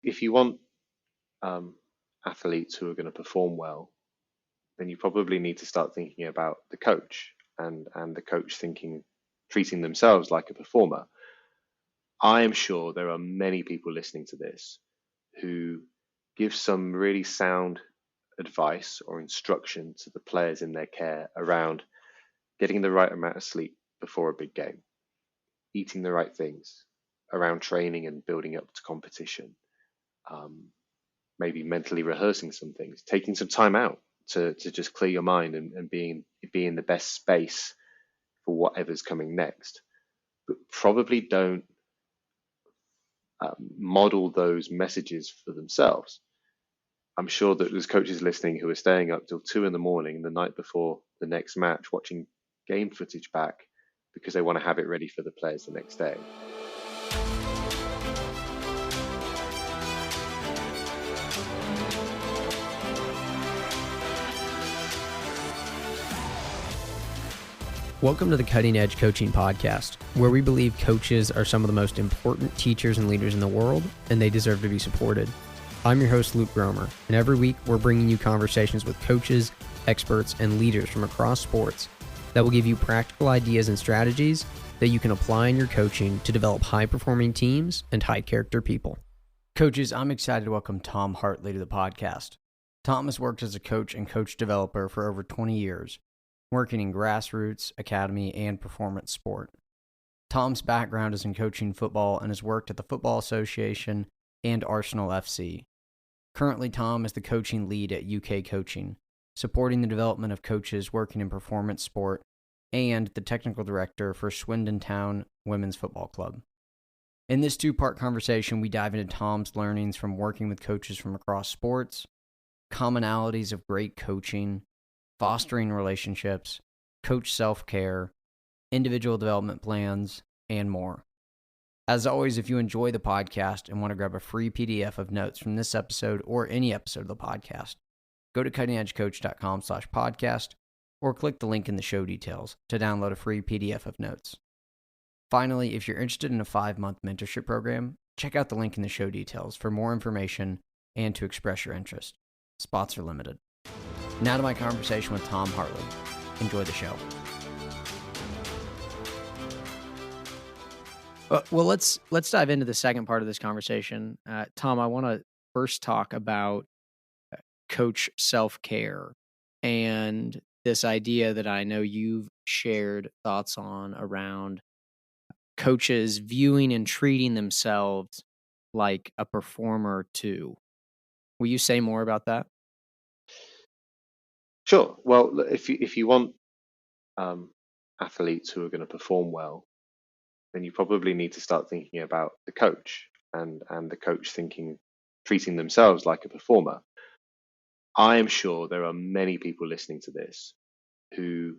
if you want athletes who are going to perform well, then you probably need to start thinking about the coach and the coach treating themselves like a performer. I am sure there are many people listening to this who give some really sound advice or instruction to the players in their care around getting the right amount of sleep before a big game, eating the right things, around training and building up to competition, maybe mentally rehearsing some things, taking some time out to just clear your mind and be in the best space for whatever's coming next. But probably don't model those messages for themselves. I'm sure that there's coaches listening who are staying up till 2 a.m. the night before the next match, watching game footage back because they want to have it ready for the players the next day. Welcome to the Cutting Edge Coaching Podcast, where we believe coaches are some of the most important teachers and leaders in the world, and they deserve to be supported. I'm your host, Luke Gromer, and every week we're bringing you conversations with coaches, experts, and leaders from across sports that will give you practical ideas and strategies that you can apply in your coaching to develop high-performing teams and high-character people. Coaches, I'm excited to welcome Tom Hartley to the podcast. Tom has worked as a coach and coach developer for over 20 years, working in grassroots, academy, and performance sport. Tom's background is in coaching football and has worked at the Football Association and Arsenal FC. Currently, Tom is the coaching lead at UK Coaching, supporting the development of coaches working in performance sport, and the technical director for Swindon Town Women's Football Club. In this two-part conversation, we dive into Tom's learnings from working with coaches from across sports, commonalities of great coaching, fostering relationships, coach self-care, individual development plans, and more. As always, if you enjoy the podcast and want to grab a free PDF of notes from this episode or any episode of the podcast, go to cuttingedgecoach.com/podcast or click the link in the show details to download a free PDF of notes. Finally, if you're interested in a 5-month mentorship program, check out the link in the show details for more information and to express your interest. Spots are limited. Now to my conversation with Tom Hartley. Enjoy the show. Well, let's dive into the second part of this conversation. Tom, I want to first talk about coach self-care and this idea that I know you've shared thoughts on around coaches viewing and treating themselves like a performer too. Will you say more about that? Sure. Well, if you want athletes who are going to perform well, then you probably need to start thinking about the coach and the coach treating themselves like a performer. I am sure there are many people listening to this who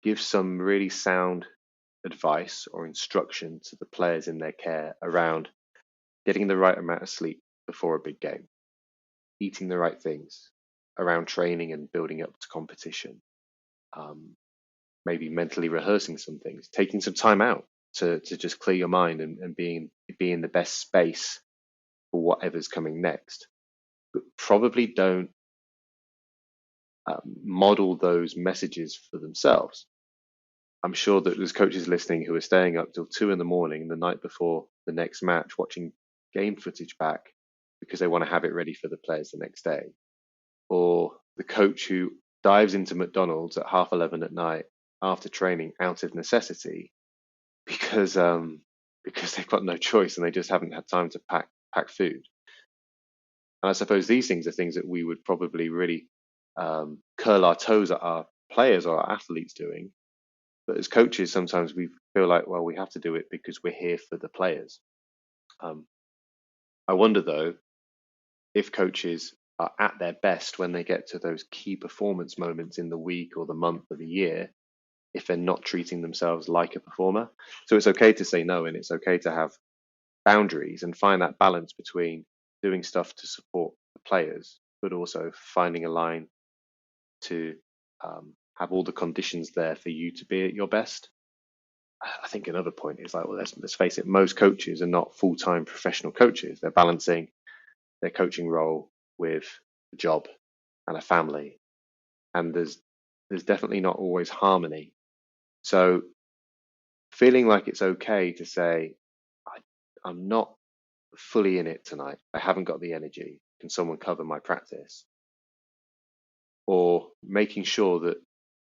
give some really sound advice or instruction to the players in their care around getting the right amount of sleep before a big game, eating the right things, around training and building up to competition, maybe mentally rehearsing some things, taking some time out to just clear your mind and be in the best space for whatever's coming next. But probably don't model those messages for themselves. I'm sure that there's coaches listening who are staying up till 2 a.m. the night before the next match, watching game footage back because they want to have it ready for the players the next day. Or the coach who dives into McDonald's at 11:30 at night after training out of necessity because they've got no choice and they just haven't had time to pack food. And I suppose these things are things that we would probably really curl our toes at our players or our athletes doing. But as coaches, sometimes we feel like, well, we have to do it because we're here for the players. I wonder, though, if coaches are at their best when they get to those key performance moments in the week or the month or the year, if they're not treating themselves like a performer. So it's okay to say no, and it's okay to have boundaries and find that balance between doing stuff to support the players, but also finding a line to have all the conditions there for you to be at your best. I think another point is like, well, let's face it, most coaches are not full-time professional coaches. They're balancing their coaching role with a job and a family, and there's definitely not always harmony. So feeling like it's okay to say, I'm not fully in it tonight. I haven't got the energy. Can someone cover my practice? Or making sure that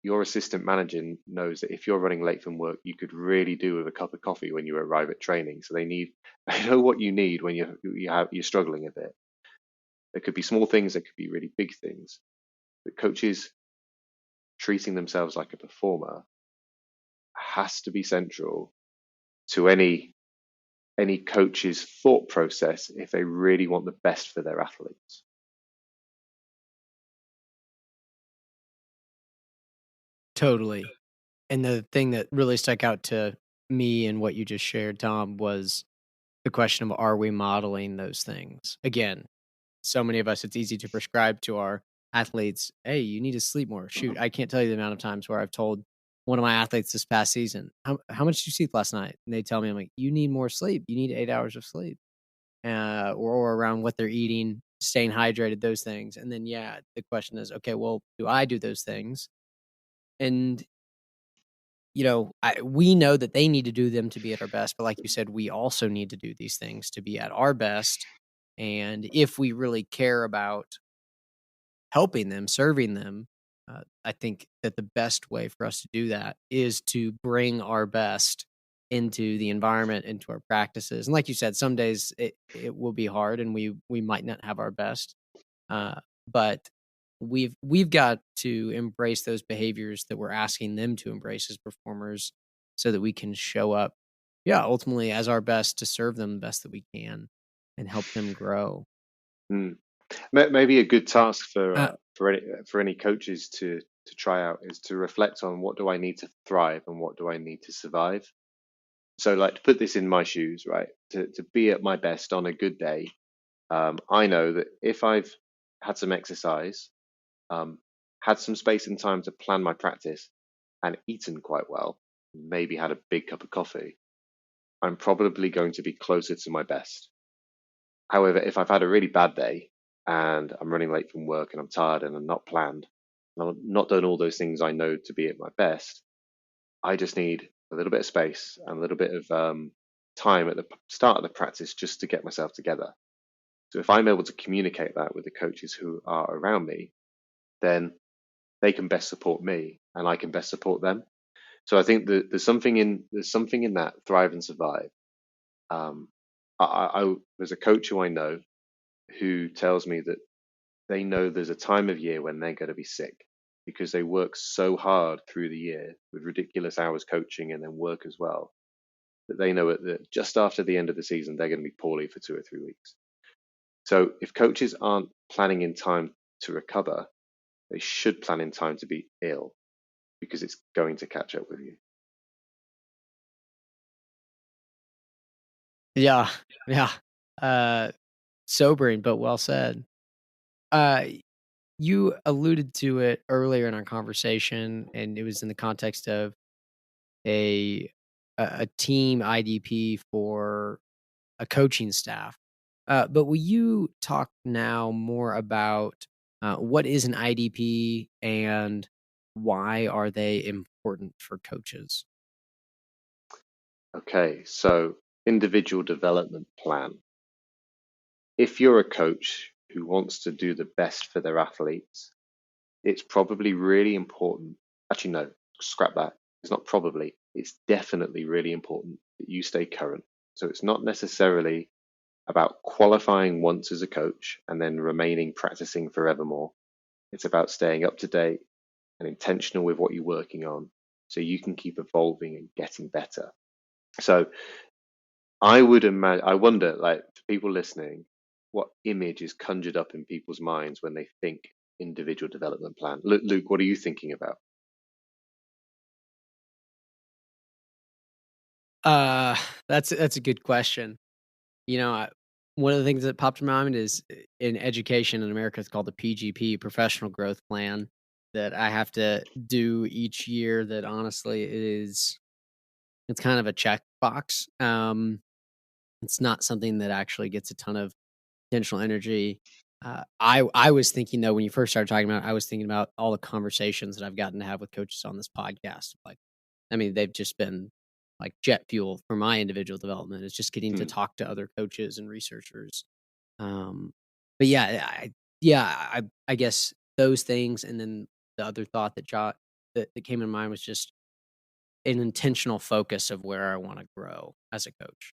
your assistant manager knows that if you're running late from work, you could really do with a cup of coffee when you arrive at training. So they know what you need when you're struggling a bit. There could be small things, there could be really big things. But coaches treating themselves like a performer has to be central to any coach's thought process if they really want the best for their athletes. Totally. And the thing that really stuck out to me and what you just shared, Tom, was the question of, are we modeling those things? Again, so many of us, it's easy to prescribe to our athletes, hey, you need to sleep more. Shoot, I can't tell you the amount of times where I've told one of my athletes this past season, how much did you sleep last night? And they tell me, I'm like, you need more sleep. You need 8 hours of sleep. Or around what they're eating, staying hydrated, those things. And then, yeah, the question is, okay, well, do I do those things? And we know that they need to do them to be at our best, but like you said, we also need to do these things to be at our best. And if we really care about helping them, serving them, I think that the best way for us to do that is to bring our best into the environment, into our practices. And like you said, some days it will be hard, and we might not have our best, but we've got to embrace those behaviors that we're asking them to embrace as performers, so that we can show up, yeah, ultimately as our best to serve them the best that we can and help them grow. Mm. Maybe a good task Uh, for any coaches to try out is to reflect on, what do I need to thrive and what do I need to survive. So, like, to put this in my shoes, right? To be at my best on a good day, I know that if I've had some exercise, um, had some space and time to plan my practice, and eaten quite well, maybe had a big cup of coffee, I'm probably going to be closer to my best. However, if I've had a really bad day and I'm running late from work and I'm tired and I'm not planned, and I'm not done all those things I know to be at my best, I just need a little bit of space and a little bit of time at the start of the practice just to get myself together. So if I'm able to communicate that with the coaches who are around me, then they can best support me and I can best support them. So I think that there's something in that thrive and survive. Um, there's a coach who I know who tells me that they know there's a time of year when they're going to be sick because they work so hard through the year with ridiculous hours coaching and then work as well, that they know that just after the end of the season they're going to be poorly for 2 or 3 weeks. So if coaches aren't planning in time to recover, they should plan in time to be ill, because it's going to catch up with you. yeah, yeah. Uh, Sobering, but well said. Uh, you alluded to it earlier in our conversation, and it was in the context of a a team IDP for a coaching staff. But will you talk now more about what is an IDP and why are they important for coaches? Okay, so individual development plan. If you're a coach who wants to do the best for their athletes, it's probably really important. Actually, no, scrap that. It's not probably, it's definitely really important that you stay current. So it's not necessarily about qualifying once as a coach and then remaining practicing forevermore. It's about staying up to date and intentional with what you're working on so you can keep evolving and getting better. So I wonder, like, for people listening, what image is conjured up in people's minds when they think individual development plan. Luke, what are you thinking about? Uh, that's a good question. You know, one of the things that popped in my mind is in education in America, it's called the PGP, Professional Growth Plan, that I have to do each year. That honestly it's kind of a checkbox. It's not something that actually gets a ton of intentional energy. I was thinking though, when you first started talking about it, I was thinking about all the conversations that I've gotten to have with coaches on this podcast. Like, I mean, they've just been like jet fuel for my individual development. It's just getting to talk to other coaches and researchers. But I guess those things, and then the other thought that came in mind was just an intentional focus of where I want to grow as a coach.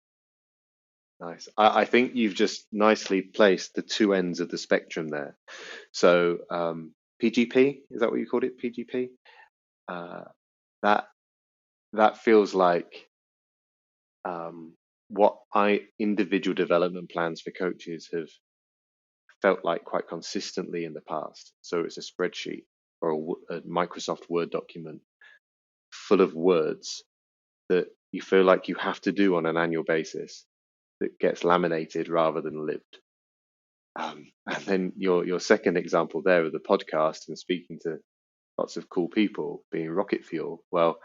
Nice. I think you've just nicely placed the two ends of the spectrum there. So PGP, is that what you called it? PGP? Uh, that feels like what individual development plans for coaches have felt like quite consistently in the past. So it's a spreadsheet or a Microsoft Word document full of words that you feel like you have to do on an annual basis, that gets laminated rather than lived. And then your second example there of the podcast and speaking to lots of cool people being rocket fuel. Well,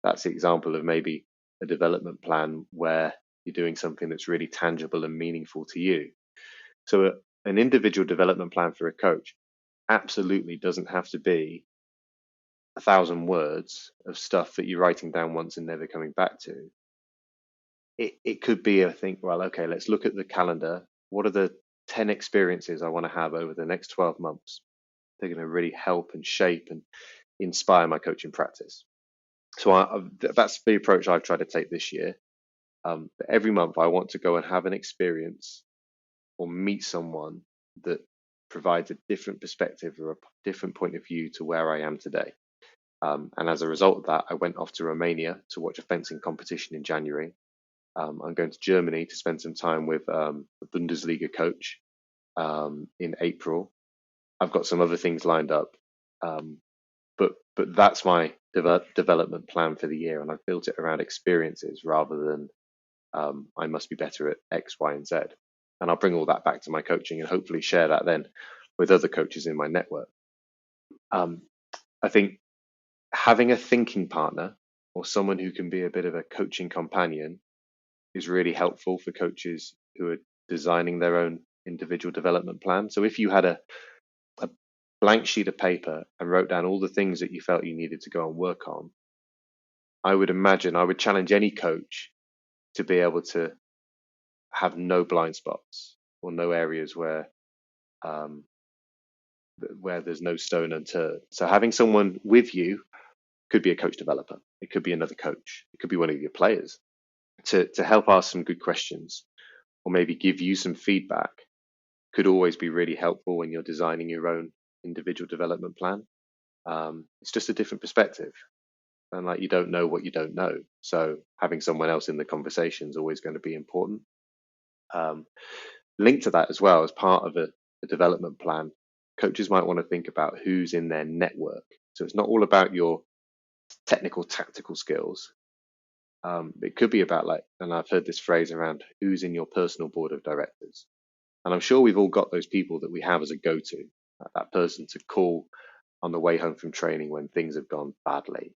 that's the example of maybe a development plan where you're doing something that's really tangible and meaningful to you. So an individual development plan for a coach absolutely doesn't have to be 1,000 words of stuff that you're writing down once and never coming back to. It could be, I think, well, okay, let's look at the calendar. What are the 10 experiences I want to have over the next 12 months? They're going to really help and shape and inspire my coaching practice. So that's the approach I've tried to take this year. Every month I want to go and have an experience or meet someone that provides a different perspective or a different point of view to where I am today. And as a result of that, I went off to Romania to watch a fencing competition in January. I'm going to Germany to spend some time with the Bundesliga coach in April. I've got some other things lined up, but that's my development plan for the year, and I've built it around experiences rather than I must be better at X, Y, and Z. And I'll bring all that back to my coaching and hopefully share that then with other coaches in my network. I think having a thinking partner or someone who can be a bit of a coaching companion is really helpful for coaches who are designing their own individual development plan. So if you had a blank sheet of paper and wrote down all the things that you felt you needed to go and work on, I would challenge any coach to be able to have no blind spots or no areas where there's no stone unturned. So having someone with you, could be a coach developer, it could be another coach, it could be one of your players, to help ask some good questions or maybe give you some feedback, could always be really helpful when you're designing your own individual development plan. It's just a different perspective, and like, you don't know what you don't know, so having someone else in the conversation is always going to be important. Linked to that as well, as part of a development plan, coaches might want to think about who's in their network. So it's not all about your technical tactical skills. It could be about, like, and I've heard this phrase around, who's in your personal board of directors. And I'm sure we've all got those people that we have as a go-to, that person to call on the way home from training when things have gone badly,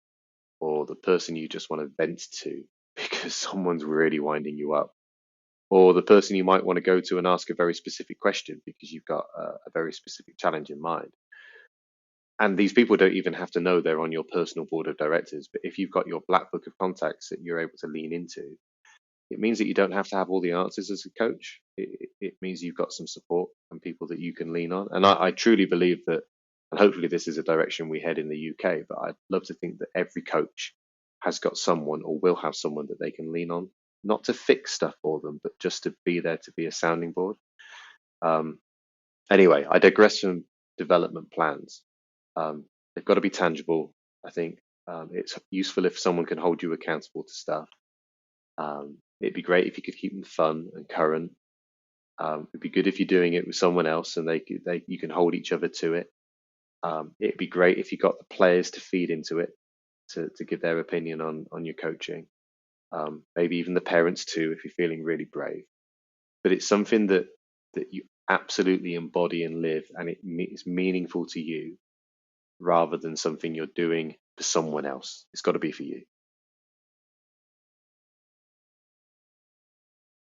or the person you just want to vent to because someone's really winding you up, or the person you might want to go to and ask a very specific question because you've got a very specific challenge in mind. And these people don't even have to know they're on your personal board of directors, but if you've got your black book of contacts that you're able to lean into, it means that you don't have to have all the answers as a coach. It means you've got some support and people that you can lean on. And I truly believe that, and hopefully this is a direction we head in the UK, but I'd love to think that every coach has got someone or will have someone that they can lean on, not to fix stuff for them, but just to be there, to be a sounding board. Anyway, I digress from development plans. They've got to be tangible. I think it's useful if someone can hold you accountable to stuff. It'd be great if you could keep them fun and current. It'd be good if you're doing it with someone else and you can hold each other to it. It'd be great if you got the players to feed into it, to give their opinion on your coaching. Maybe even the parents too, if you're feeling really brave. But it's something that you absolutely embody and live, and it's meaningful to you rather than something you're doing for someone else. It's got to be for you.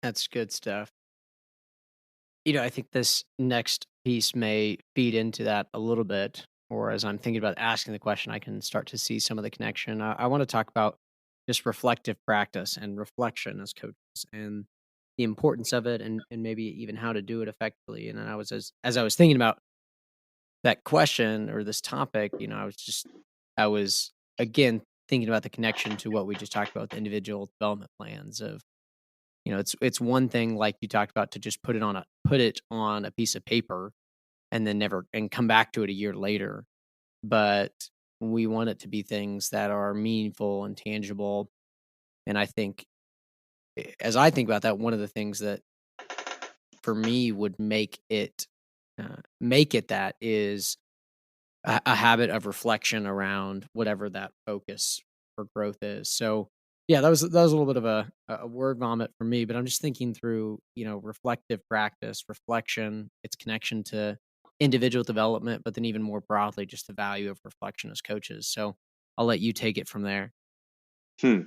That's good stuff. I think this next piece may feed into that a little bit, or as I'm thinking about asking the question, I can start to see some of the connection. I want to talk about just reflective practice and reflection as coaches and the importance of it and maybe even how to do it effectively. And then as I was thinking about that question or this topic, I was again thinking about the connection to what we just talked about, the individual development plans of, it's one thing like you talked about to just put it on a piece of paper and then never and come back to it a year later. But we want it to be things that are meaningful and tangible. And I think as I think about that, one of the things that for me would make it that is a habit of reflection around whatever that focus for growth is. So yeah, that was a little bit of a word vomit for me, but I'm just thinking through, reflective practice, reflection, its connection to individual development, but then even more broadly, just the value of reflection as coaches. So I'll let you take it from there. Hmm.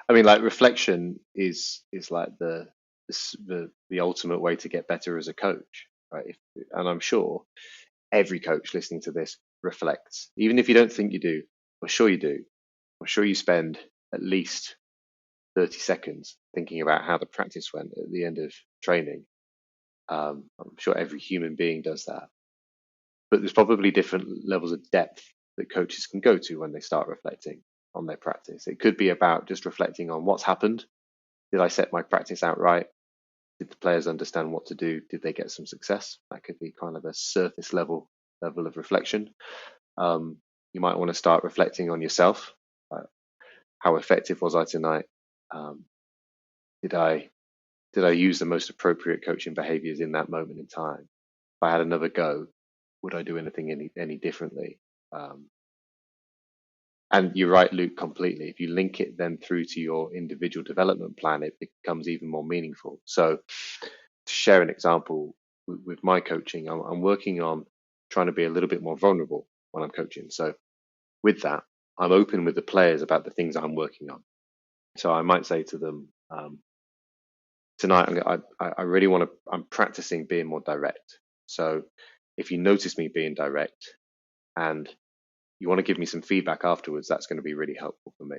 I mean, like reflection is like the ultimate way to get better as a coach, right? And I'm sure every coach listening to this reflects, even if you don't think you do. I'm sure you do. I'm sure you spend at least 30 seconds thinking about how the practice went at the end of training. I'm sure every human being does that. But there's probably different levels of depth that coaches can go to when they start reflecting on their practice. It could be about just reflecting on what's happened. Did I set my practice out right? Did the players understand what to do? Did they get some success? That could be kind of a surface level of reflection. You might want to start reflecting on yourself. How effective was I tonight? Um, did I use the most appropriate coaching behaviors in that moment in time? If I had another go, would I do anything any differently? Um, and you're right, Luke, completely. If you link it then through to your individual development plan, it becomes even more meaningful. So, to share an example with my coaching, I'm working on trying to be a little bit more vulnerable when I'm coaching. So, with that, I'm open with the players about the things I'm working on. So, I might say to them, tonight, I really want to, I'm practicing being more direct. So, if you notice me being direct and you want to give me some feedback afterwards, that's going to be really helpful for me.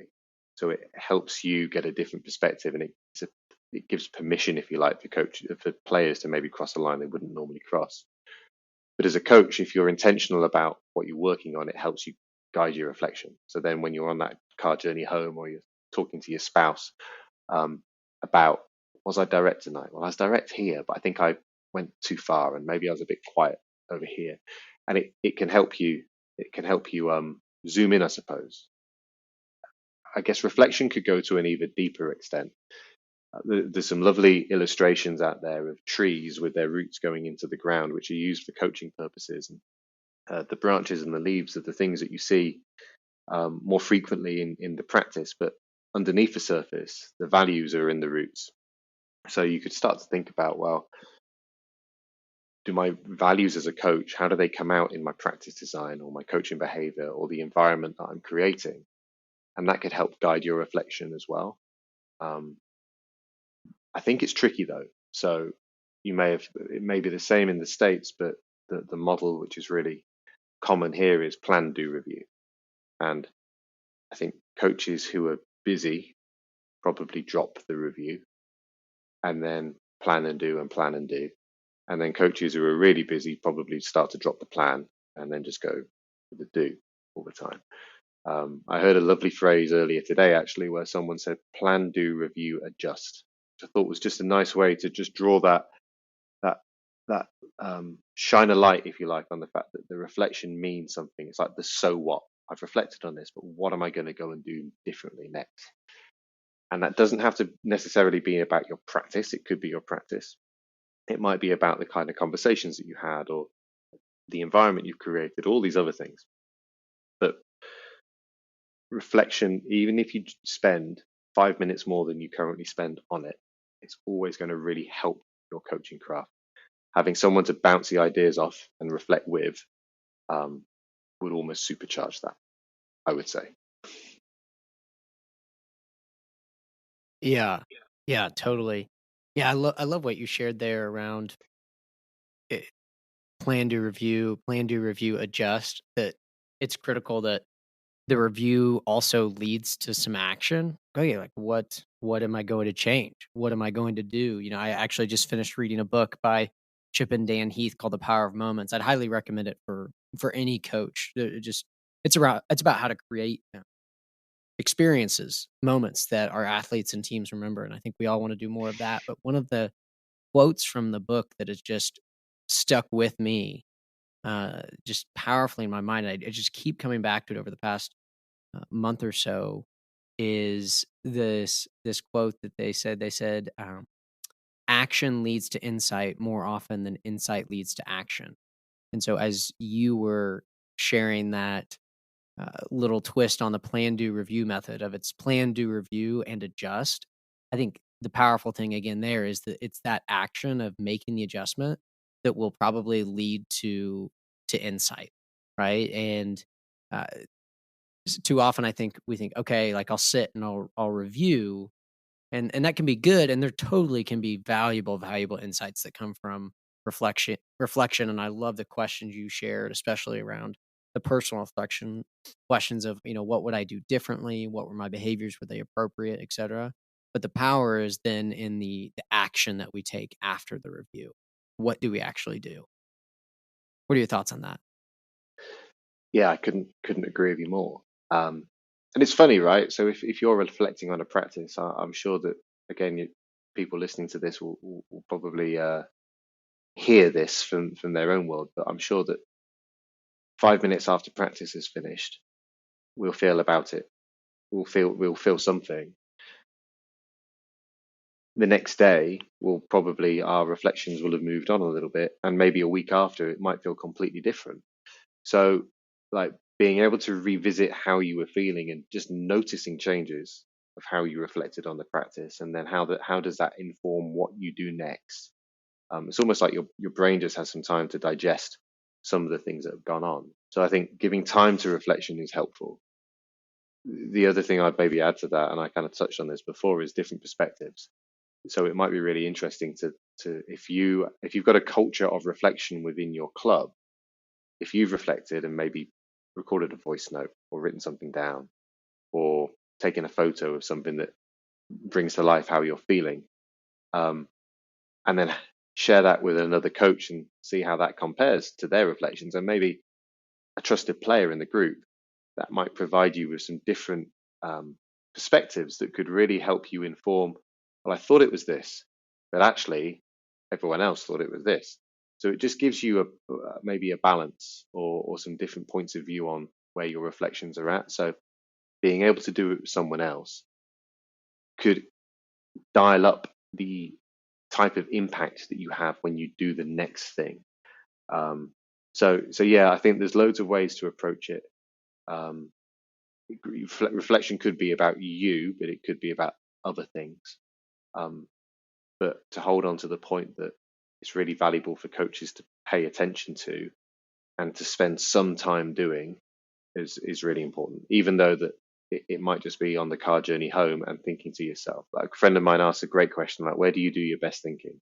So it helps you get a different perspective, and it gives permission, if you like, for players to maybe cross a line they wouldn't normally cross. But as a coach, if you're intentional about what you're working on, it helps you guide your reflection. So then, when you're on that car journey home, or you're talking to your spouse about, was I direct tonight? Well, I was direct here, but I think I went too far, and maybe I was a bit quiet over here. And it can help you. It can help you zoom in, I suppose. I guess reflection could go to an even deeper extent. There's some lovely illustrations out there of trees with their roots going into the ground, which are used for coaching purposes. And the branches and the leaves are the things that you see more frequently in the practice, but underneath the surface, the values are in the roots. So you could start to think about, well, do my values as a coach, how do they come out in my practice design or my coaching behavior or the environment that I'm creating? And that could help guide your reflection as well. Um, I think it's tricky though. So it may be the same in the States, but the model which is really common here is plan, do, review. And I think coaches who are busy probably drop the review and then plan and do and plan and do. And then coaches who are really busy probably start to drop the plan and then just go with the do all the time. I heard a lovely phrase earlier today, actually, where someone said, plan, do, review, adjust, which I thought was just a nice way to just draw that that shine a light, if you like, on the fact that the reflection means something. It's like the so what. I've reflected on this, but what am I going to go and do differently next? And that doesn't have to necessarily be about your practice. It could be your practice. It might be about the kind of conversations that you had or the environment you've created, all these other things. But reflection, even if you spend 5 minutes more than you currently spend on it, it's always going to really help your coaching craft. Having someone to bounce the ideas off and reflect with would almost supercharge that, I would say. Yeah. Yeah, totally. Yeah, I love what you shared there around plan, do, review, adjust, that it's critical that the review also leads to some action. Okay, like what am I going to change? What am I going to do? I actually just finished reading a book by Chip and Dan Heath called The Power of Moments. I'd highly recommend it for any coach. It's about how to create experiences, moments that our athletes and teams remember. And I think we all want to do more of that. But one of the quotes from the book that has just stuck with me, just powerfully in my mind, I just keep coming back to it over the past month or so, is this quote that they said, action leads to insight more often than insight leads to action. And so as you were sharing that little twist on the plan, do, review method of its plan, do, review, and adjust, I think the powerful thing again there is that it's that action of making the adjustment that will probably lead to insight, right? And uh, too often I think we think, okay, like I'll sit and I'll review, and that can be good, and there totally can be valuable insights that come from reflection. And I love the questions you shared, especially around the personal reflection questions of, what would I do differently? What were my behaviors? Were they appropriate, etc.? But the power is then in the action that we take after the review. What do we actually do? What are your thoughts on that? Yeah, I couldn't agree with you more. And it's funny, right? So if you're reflecting on a practice, I'm sure that again, people listening to this will probably hear this from their own world. But I'm sure that 5 minutes after practice is finished, we'll feel about it. We'll feel something. The next day, our reflections will have moved on a little bit, and maybe a week after, it might feel completely different. So, like being able to revisit how you were feeling and just noticing changes of how you reflected on the practice, and then how does that inform what you do next? It's almost like your brain just has some time to digest some of the things that have gone on. So I think giving time to reflection is helpful. The other thing I'd maybe add to that, and I kind of touched on this before, is different perspectives. So it might be really interesting to if you've got a culture of reflection within your club, if you've reflected and maybe recorded a voice note or written something down or taken a photo of something that brings to life how you're feeling, um, and then share that with another coach and see how that compares to their reflections, and maybe a trusted player in the group that might provide you with some different perspectives that could really help you inform, well, I thought it was this, but actually everyone else thought it was this. So it just gives you maybe a balance or some different points of view on where your reflections are at. So being able to do it with someone else could dial up the type of impact that you have when you do the next thing. So yeah, I think there's loads of ways to approach it. Um, Reflection could be about you, but it could be about other things. But to hold on to the point that it's really valuable for coaches to pay attention to and to spend some time doing is really important, even though that it might just be on the car journey home and thinking to yourself. Like a friend of mine asked a great question, like, where do you do your best thinking?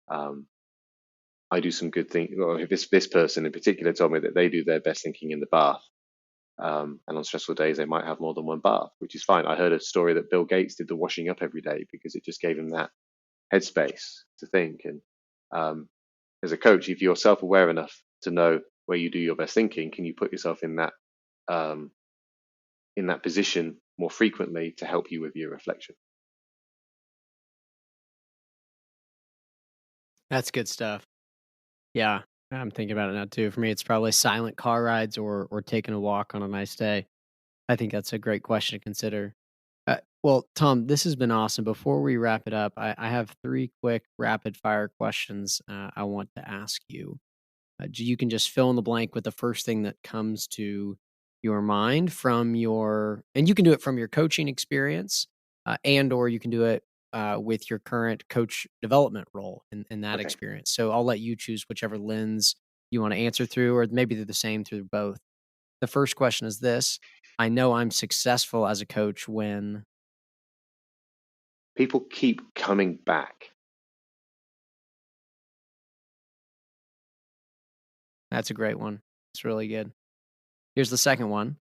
I do some good thinking. Well, this person in particular told me that they do their best thinking in the bath. And on stressful days, they might have more than one bath, which is fine. I heard a story that Bill Gates did the washing up every day because it just gave him that headspace to think. And as a coach, if you're self-aware enough to know where you do your best thinking, can you put yourself in that position more frequently to help you with your reflection? That's good stuff. Yeah, I'm thinking about it now too. For me, it's probably silent car rides or taking a walk on a nice day. I think that's a great question to consider. Well, Tom, this has been awesome. Before we wrap it up, I have three quick rapid fire questions I want to ask you. You can just fill in the blank with the first thing that comes to your mind and you can do it from your coaching experience, and or you can do it with your current coach development role in that Okay. experience. So I'll let you choose whichever lens you want to answer through, or maybe they're the same through both. The first question is this: I know I'm successful as a coach when. People keep coming back. That's a great one. It's really good. Here's the second one.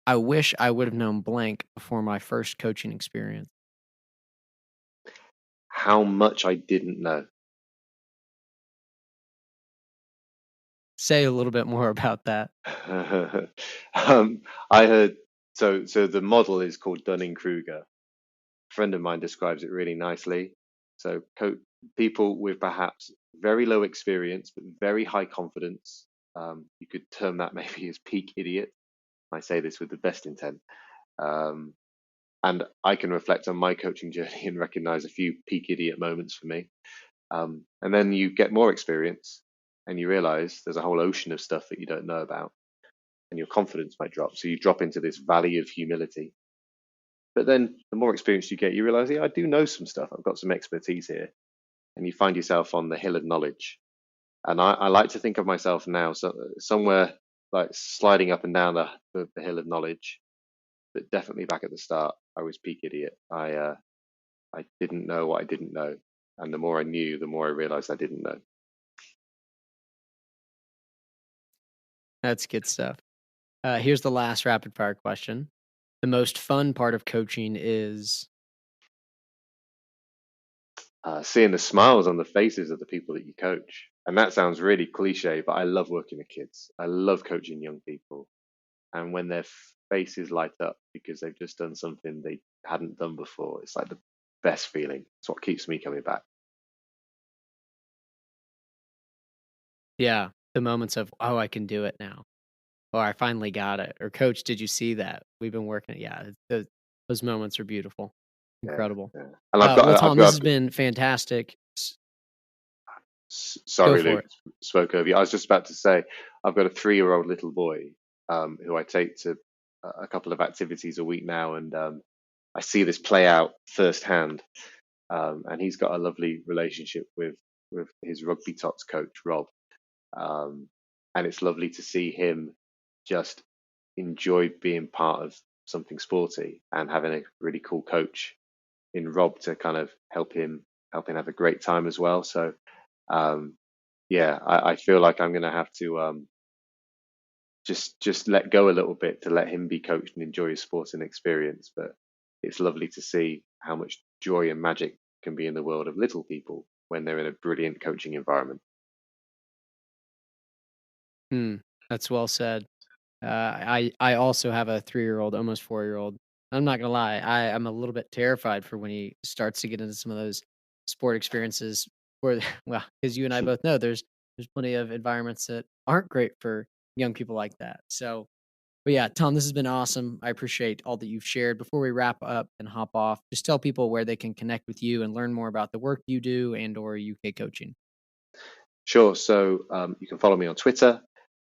I wish I would have known blank before my first coaching experience. How much I didn't know. Say a little bit more about that. I heard so the model is called Dunning-Kruger. A friend of mine describes it really nicely. So people with perhaps very low experience but very high confidence, you could term that maybe as peak idiot. I say this with the best intent. And I can reflect on my coaching journey and recognize a few peak idiot moments for me. And then you get more experience and you realize there's a whole ocean of stuff that you don't know about, and your confidence might drop. So you drop into this valley of humility. But then the more experience you get, you realize, yeah, I do know some stuff. I've got some expertise here. And you find yourself on the hill of knowledge. And I like to think of myself now, so somewhere like sliding up and down the hill of knowledge, but definitely back at the start, I was peak idiot. I didn't know what I didn't know. And the more I knew, the more I realized I didn't know. That's good stuff. Here's the last rapid fire question. The most fun part of coaching is seeing the smiles on the faces of the people that you coach. And that sounds really cliche, but I love working with kids. I love coaching young people. And when their faces light up because they've just done something they hadn't done before, it's like the best feeling. It's what keeps me coming back. yeah, the moments of, oh, I can do it now. Or I finally got it. Or coach, did you see that? We've been working. Yeah, those moments are beautiful. Yeah, Incredible. yeah. And I've got, Well, I've Tom, got, this has been fantastic. Go sorry, for Luke, it. spoke over you. I was just about to say, I've got a 3-year-old little boy who I take to a couple of activities a week now, and I see this play out firsthand. And he's got a lovely relationship with his rugby tots coach, Rob. And it's lovely to see him just enjoy being part of something sporty and having a really cool coach in Rob to kind of help him have a great time as well. So yeah, I feel like I'm going to have to just let go a little bit to let him be coached and enjoy his sporting experience. But it's lovely to see how much joy and magic can be in the world of little people when they're in a brilliant coaching environment. That's well said. I also have a 3-year-old, almost 4-year-old. I'm not gonna lie, I'm a little bit terrified for when he starts to get into some of those sport experiences where, well, because you and I both know there's plenty of environments that aren't great for young people like that. So, but yeah, Tom, this has been awesome. I appreciate all that you've shared. Before we wrap up and hop off, just tell people where they can connect with you and learn more about the work you do and/or UK coaching. Sure. So you can follow me on Twitter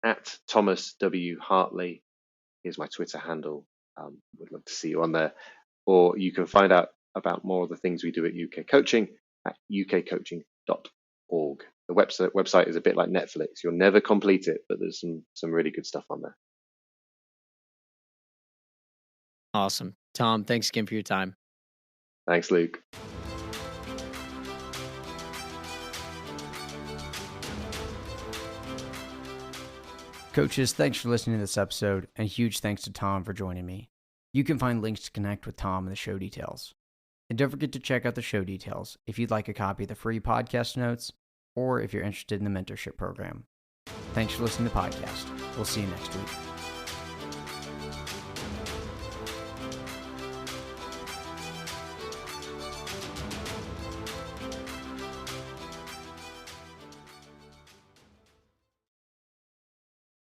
at Thomas W. Hartley. Here's my Twitter handle. Would love to see you on there. Or you can find out about more of the things we do at UK Coaching at ukcoaching.org. The website is a bit like Netflix. You'll never complete it, but there's some really good stuff on there. Awesome. Tom, thanks again for your time. Thanks, Luke. Coaches, thanks for listening to this episode, and huge thanks to Tom for joining me. You can find links to connect with Tom in the show details. And don't forget to check out the show details if you'd like a copy of the free podcast notes or if you're interested in the mentorship program. Thanks for listening to the podcast. We'll see you next week.